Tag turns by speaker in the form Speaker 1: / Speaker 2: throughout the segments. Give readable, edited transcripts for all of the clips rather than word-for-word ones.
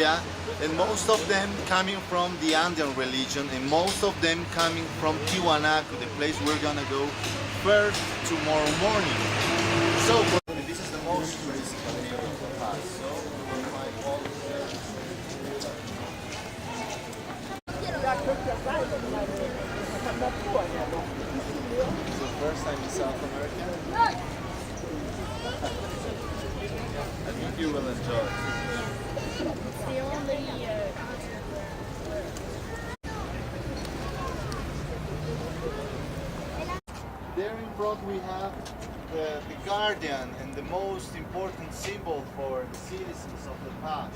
Speaker 1: area, and most of them coming from the Andean religion, and most of them coming from Tiwanaku, the place we're gonna go first tomorrow morning. So this is the most touristic area of the pass. So we'll find all of them. So first time in South America. I think you will enjoy.
Speaker 2: It's the only
Speaker 1: There in front we have the guardian and the most important symbol for the citizens of the past.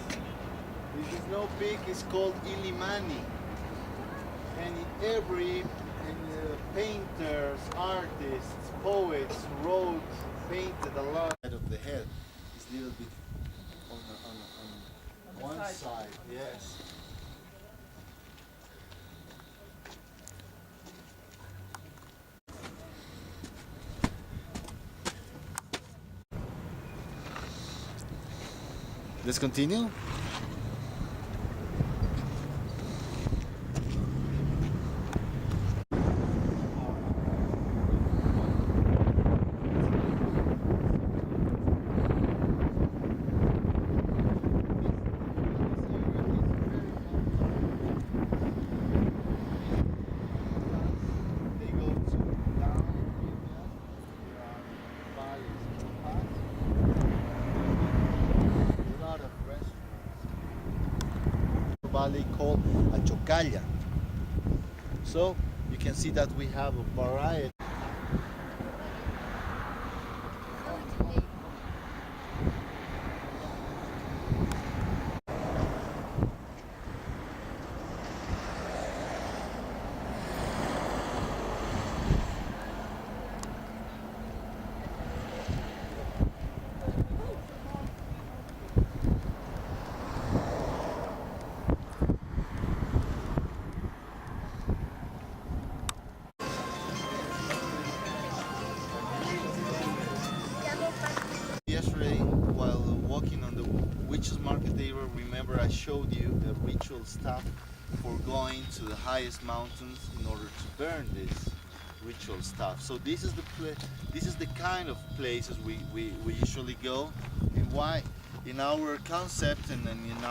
Speaker 1: This snow peak is called Illimani, and every painters, artists, poets wrote, painted a lot of the head. It's a little bit on one side, yes. Let's continue. Valley called a chocalla. So you can see that we have a variety. Yesterday, while walking on the witches market area, remember I showed you the ritual stuff for going to the highest mountains in order to burn this ritual stuff. So this is the kind of places we usually go. And why? In our concept and in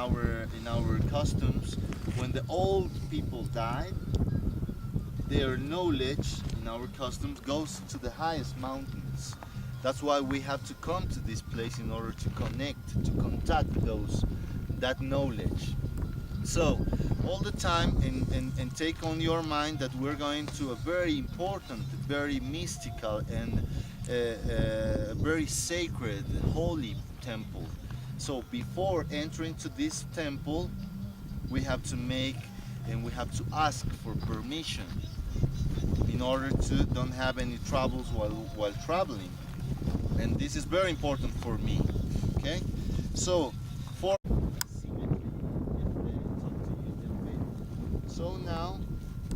Speaker 1: our customs, when the old people died, their knowledge in our customs goes to the highest mountains. That's why we have to come to this place in order to connect, to contact that knowledge. So all the time and take on your mind that we're going to a very important, very mystical and very sacred, holy temple. So before entering to this temple, we have to make and we have to ask for permission in order to don't have any troubles while traveling. And this is very important for me. Okay, so so now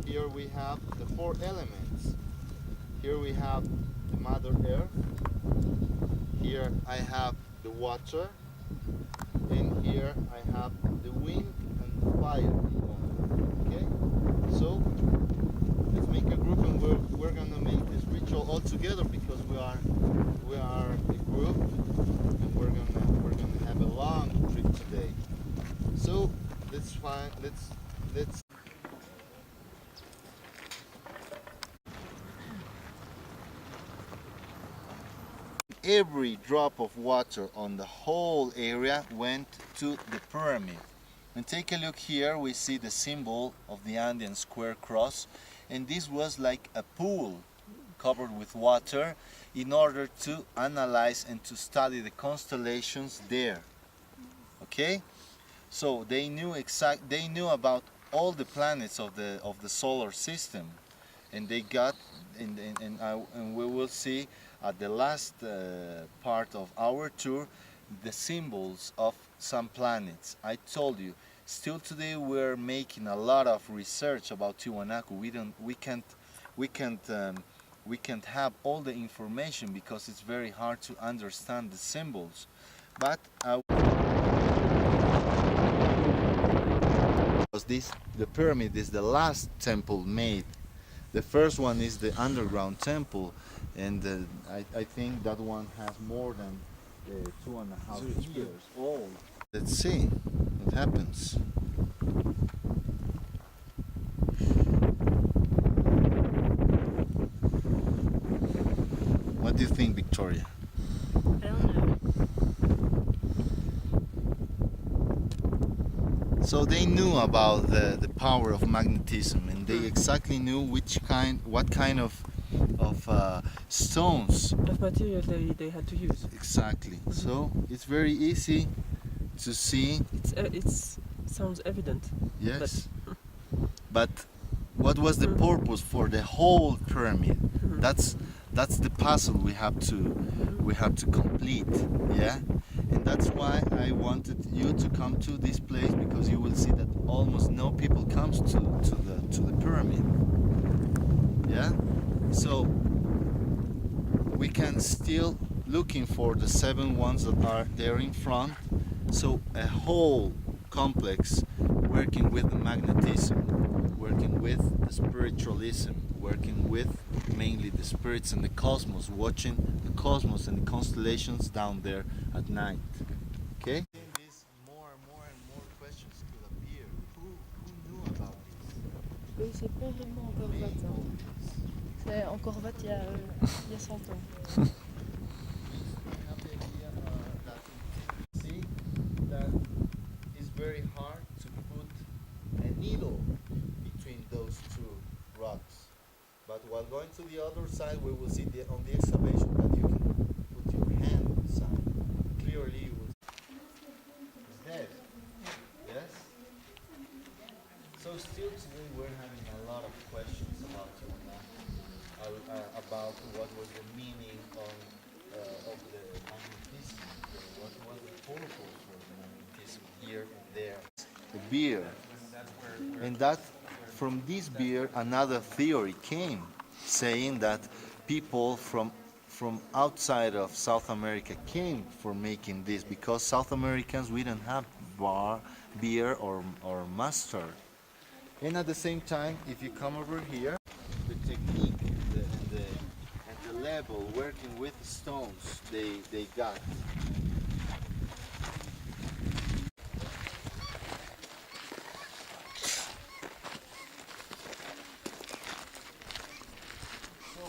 Speaker 1: here we have the four elements. Here we have the Mother Earth. Here I have the water, and here I have the wind and the fire. Okay, so let's make a group, and we're gonna make this ritual all together because we are a group, and we're gonna have a long trip today. So let's every drop of water on the whole area went to the pyramid. And take a look here, we see the symbol of the Andean square cross, and this was like a pool covered with water in order to analyze and to study the constellations there. Okay, so they knew about all the planets of the solar system, and they got and we will see at the last part of our tour the symbols of some planets. I told you, still today we're making a lot of research about Tiwanaku. We can't have all the information because it's very hard to understand the symbols. But the pyramid is the last temple made. The first one is the underground temple, and I think that one has more than 2.5 years old. Let's see what happens. What do you think, Victoria?
Speaker 2: I don't know.
Speaker 1: So they knew about the power of magnetism, and they exactly knew what kind of stones.
Speaker 3: Of material they had to use.
Speaker 1: Exactly. So it's very easy to see.
Speaker 3: It sounds evident.
Speaker 1: Yes. But what was the purpose for the whole pyramid? That's the puzzle we have to complete. Yeah. And that's why I wanted you to come to this place, because you will see that almost no people comes to the pyramid. Yeah. So we can still looking for the 7 ones that are there in front. So a whole complex working with the magnetism, working with the spiritualism, working with mainly the spirits and the cosmos, watching the cosmos and the constellations down there at night. Okay? More and more questions could appear. Who knew about this?
Speaker 2: C'est pas vraiment encore Vat. C'est encore Vat il y a 100 ans.
Speaker 1: See that it's very hard to put a needle between those two rocks. But while going to the other side, we will see on the excavation that you can put your hand inside. Clearly, you will see it's dead. Yes. So still today, we're having a lot of questions about Tiwanaku, about what was the meaning of the magnetism, what was the purpose for the magnetism here and there. The beer, and that from this beer another theory came, saying that people from outside of South America came for making this, because South Americans, we don't have beer or mustard. And at the same time, if you come over here, the technique and the level working with stones they got. So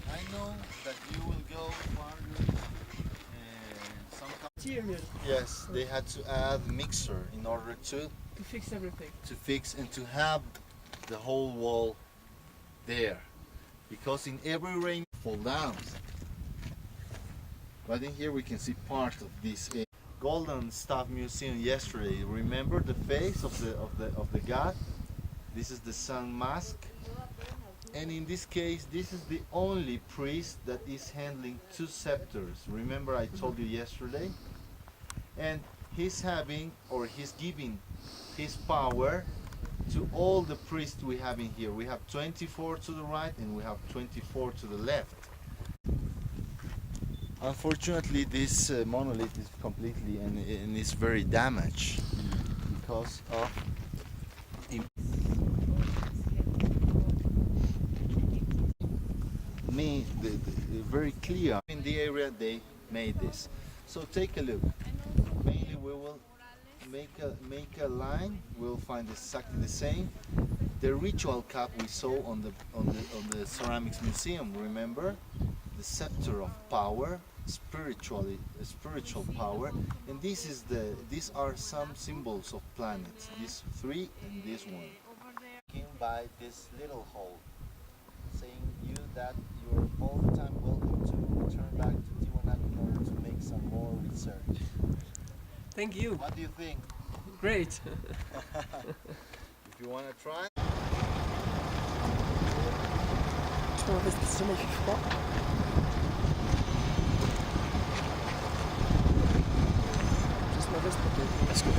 Speaker 1: I know that you will go farther and somehow.
Speaker 3: Material
Speaker 1: Yes, they had to add mixer in order to
Speaker 3: fix everything.
Speaker 1: fix and to have the whole wall there, because in every rain fall down. But in here we can see part of this Golden Staff Museum yesterday. Remember the face of the god? This is the sun mask, and in this case this is the only priest that is handling 2 scepters. Remember I told you yesterday? And he's giving his power to all the priests we have in here. We have 24 to the right and we have 24 to the left. Unfortunately, this monolith is completely and is very damaged because of very clear in the area they made this. So take a look. Mainly we will make a line. We'll find exactly the same. The ritual cup we saw on the ceramics museum. Remember, the scepter of power, spiritual power, and these are some symbols of planets. These 3 and this one. Came by this little hole, saying you that you're all the time welcome to return back to Tiwanaku in order to make some more research.
Speaker 3: Thank you.
Speaker 1: What do you think?
Speaker 3: Great.
Speaker 1: If you want to try.
Speaker 3: Je m'en vais parce que il fait froid. Juste ma veste parce que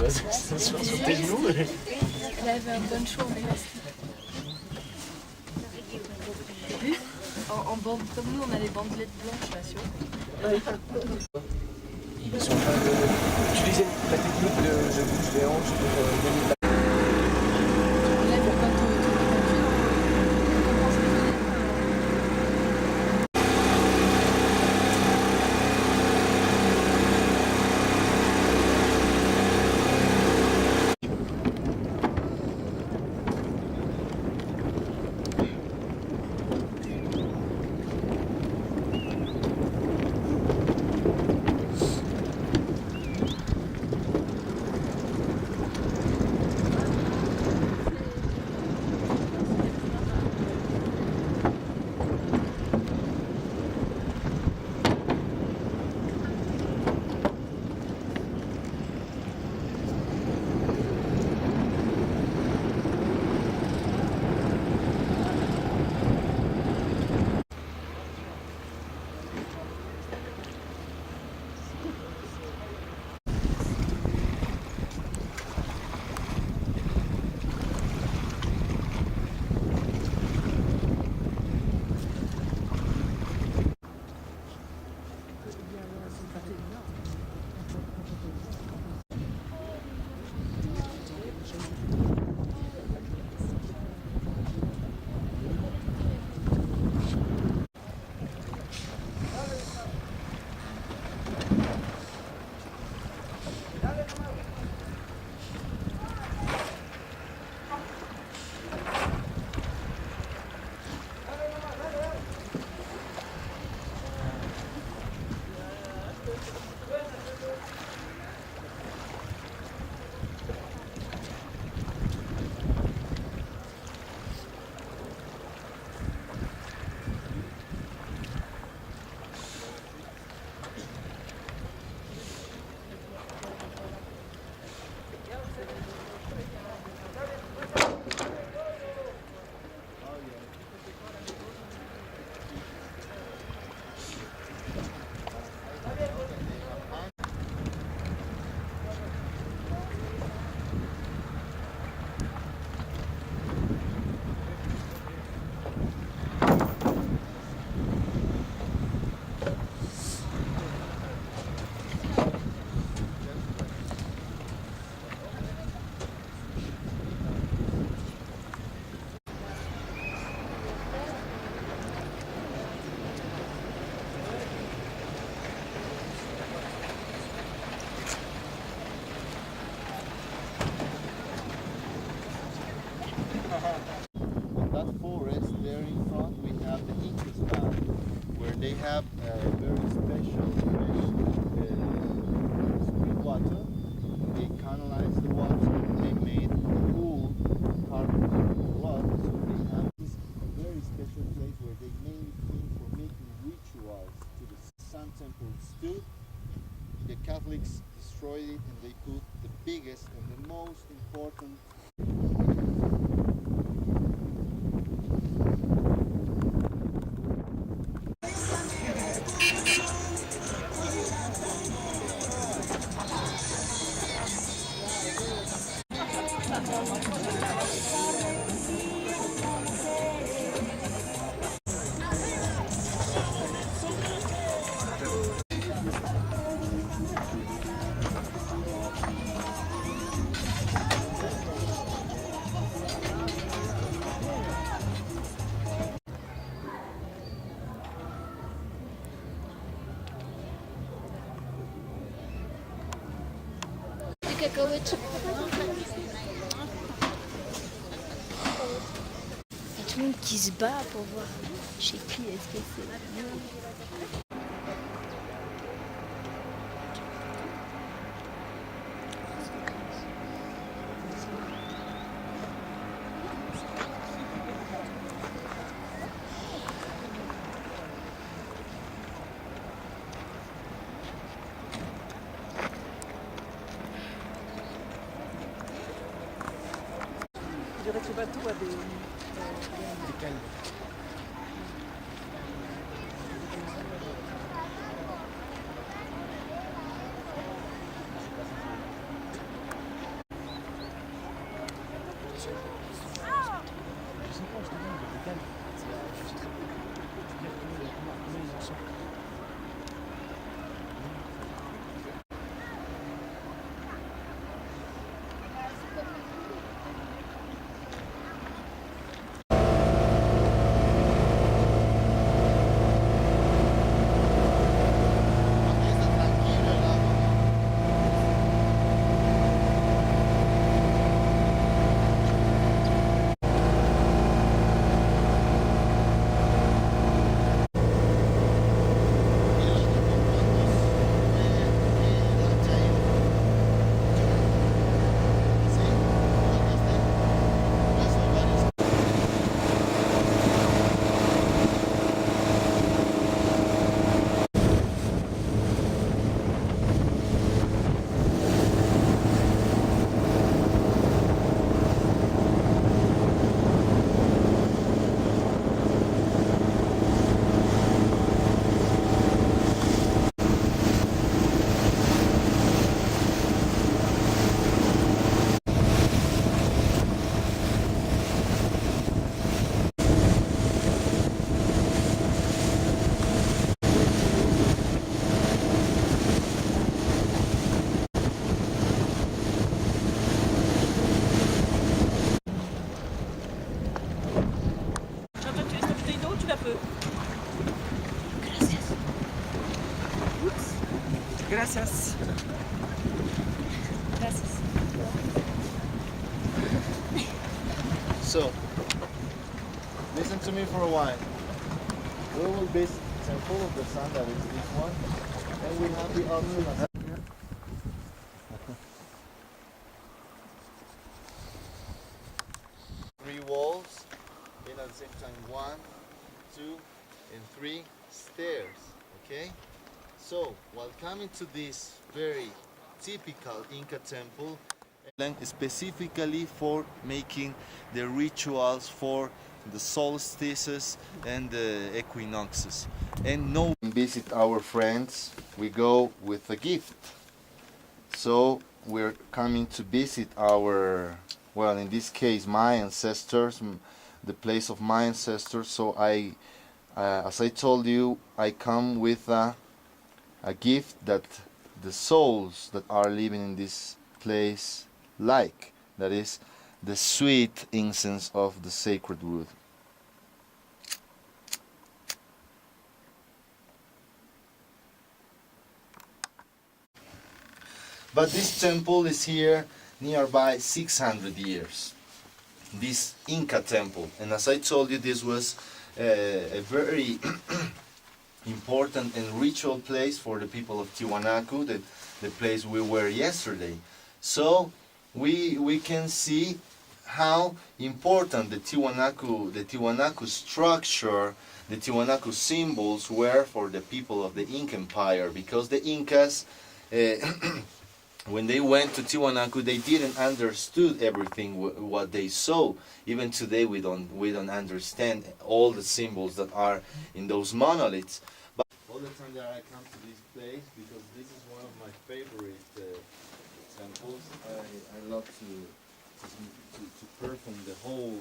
Speaker 3: Sur tes genoux.
Speaker 2: Elle avait un poncho en élastique. T'as vu en bande, comme nous on a les bandelettes blanches là sur.
Speaker 3: Ils sont en train d'utiliser la technique de bouche des hanches pour donner de la...
Speaker 2: Là, pour quand on commence les données.
Speaker 1: In that forest there in front we have the Incas Valley, where they have a very special spring water. They canalize the water, they made cool part of the blood, so they have this very special place where they mainly came for making rituals to the sun temple stood. The Catholics destroyed it and they put the biggest and the most important
Speaker 2: Des cacahuètes. Il y a tout le monde qui se bat pour voir chez qui est-ce que c'est mieux.
Speaker 3: Je dirais que le bateau a des cales.
Speaker 2: Gracias. Gracias.
Speaker 1: So, listen to me for a while. We will visit the Temple of the Sun, that is this one, and we have the other. Three walls, and at the same time 1, 2, and 3 stairs. Okay? So, while coming to this very typical Inca temple, specifically for making the rituals for the solstices and the equinoxes. And no visit our friends, we go with a gift. So we're coming to visit our, well, in this case, my ancestors, the place of my ancestors. So as I told you, I come with a gift that the souls that are living in this place like. That is the sweet incense of the sacred wood. But this temple is here nearby 600 years. This Inca temple. And as I told you, this was a very important and ritual place for the people of Tiwanaku, the place we were yesterday. So we can see how important the Tiwanaku structure, the Tiwanaku symbols were for the people of the Inca Empire, because the Incas, when they went to Tiwanaku, they didn't understood everything what they saw. Even today, we don't understand all the symbols that are in those monoliths. But all the time that I come to this place, because this is one of my favorite temples. I love to perform the whole